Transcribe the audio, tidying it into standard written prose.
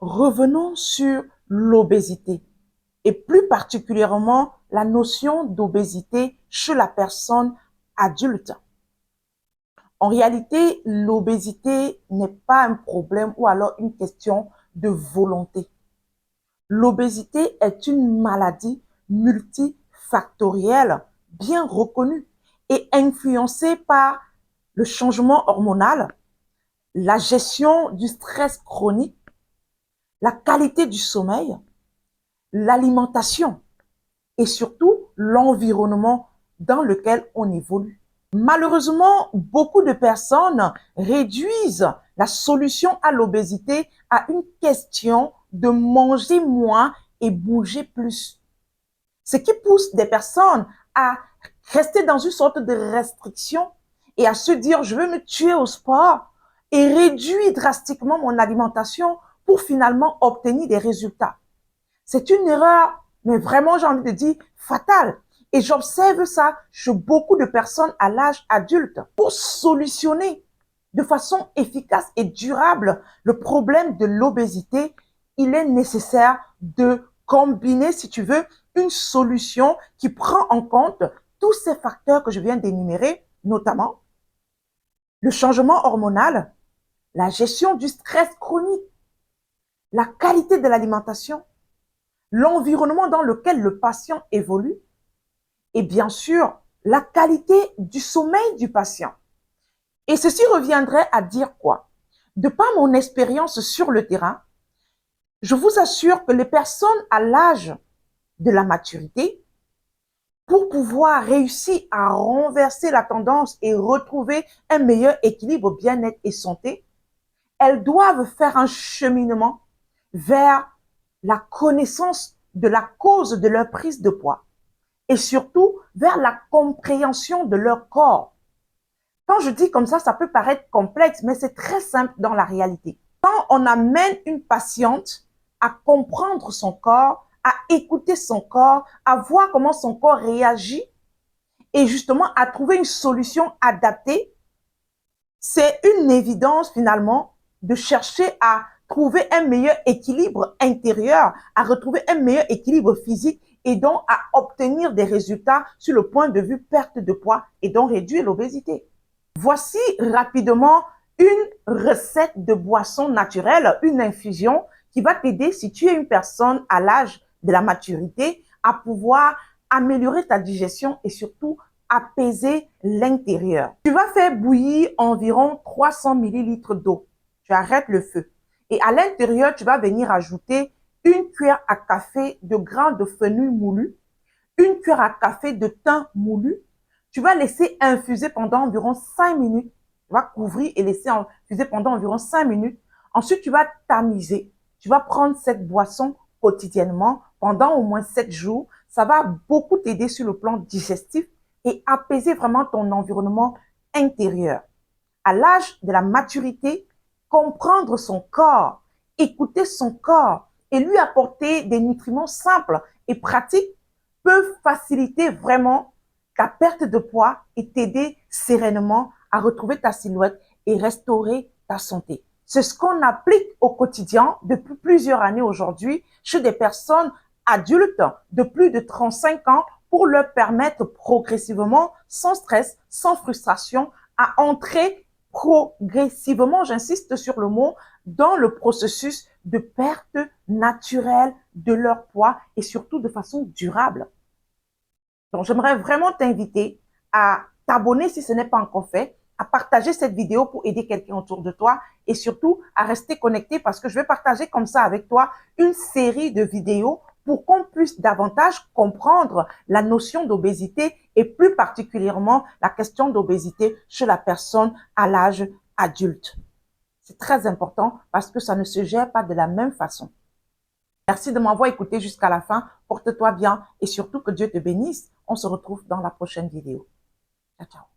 Revenons sur l'obésité et plus particulièrement la notion d'obésité chez la personne adulte. En réalité, l'obésité n'est pas un problème ou alors une question de volonté. L'obésité est une maladie multifactorielle bien reconnue et influencée par le changement hormonal, la gestion du stress chronique, la qualité du sommeil, l'alimentation et surtout l'environnement dans lequel on évolue. Malheureusement, beaucoup de personnes réduisent la solution à l'obésité à une question de manger moins et bouger plus. Ce qui pousse des personnes à rester dans une sorte de restriction et à se dire « je veux me tuer au sport » et réduire drastiquement mon alimentation pour finalement obtenir des résultats. C'est une erreur, mais vraiment, j'ai envie de dire, fatale. Et j'observe ça chez beaucoup de personnes à l'âge adulte. Pour solutionner de façon efficace et durable le problème de l'obésité, il est nécessaire de combiner, si tu veux, une solution qui prend en compte tous ces facteurs que je viens d'énumérer, notamment le changement hormonal, la gestion du stress chronique, la qualité de l'alimentation, l'environnement dans lequel le patient évolue et bien sûr, la qualité du sommeil du patient. Et ceci reviendrait à dire quoi? De par mon expérience sur le terrain, je vous assure que les personnes à l'âge de la maturité, pour pouvoir réussir à renverser la tendance et retrouver un meilleur équilibre bien-être et santé, elles doivent faire un cheminement vers la connaissance de la cause de leur prise de poids et surtout vers la compréhension de leur corps. Quand je dis comme ça peut paraître complexe, mais c'est très simple dans la réalité. Quand on amène une patiente à comprendre son corps, à écouter son corps, à voir comment son corps réagit et justement à trouver une solution adaptée, c'est une évidence finalement de chercher à trouver un meilleur équilibre intérieur, à retrouver un meilleur équilibre physique et donc à obtenir des résultats sur le point de vue perte de poids et donc réduire l'obésité. Voici rapidement une recette de boisson naturelle, une infusion qui va t'aider si tu es une personne à l'âge de la maturité à pouvoir améliorer ta digestion et surtout apaiser l'intérieur. Tu vas faire bouillir environ 300 ml d'eau. Tu arrêtes le feu. Et à l'intérieur, tu vas venir ajouter une cuillère à café de grains de fenouil moulu, une cuillère à café de thym moulu. Tu vas laisser infuser pendant environ 5 minutes. Tu vas couvrir et laisser infuser pendant environ 5 minutes. Ensuite, tu vas tamiser. Tu vas prendre cette boisson quotidiennement pendant au moins 7 jours. Ça va beaucoup t'aider sur le plan digestif et apaiser vraiment ton environnement intérieur. À l'âge de la maturité, comprendre son corps, écouter son corps et lui apporter des nutriments simples et pratiques peuvent faciliter vraiment ta perte de poids et t'aider sereinement à retrouver ta silhouette et restaurer ta santé. C'est ce qu'on applique au quotidien depuis plusieurs années aujourd'hui chez des personnes adultes de plus de 35 ans pour leur permettre progressivement, sans stress, sans frustration, à entrer progressivement, j'insiste sur le mot, dans le processus de perte naturelle de leur poids et surtout de façon durable. Donc, j'aimerais vraiment t'inviter à t'abonner si ce n'est pas encore fait, à partager cette vidéo pour aider quelqu'un autour de toi et surtout à rester connecté parce que je vais partager comme ça avec toi une série de vidéos pour qu'on puisse davantage comprendre la notion d'obésité et plus particulièrement la question d'obésité chez la personne à l'âge adulte. C'est très important parce que ça ne se gère pas de la même façon. Merci de m'avoir écouté jusqu'à la fin. Porte-toi bien et surtout que Dieu te bénisse. On se retrouve dans la prochaine vidéo. Ciao, ciao.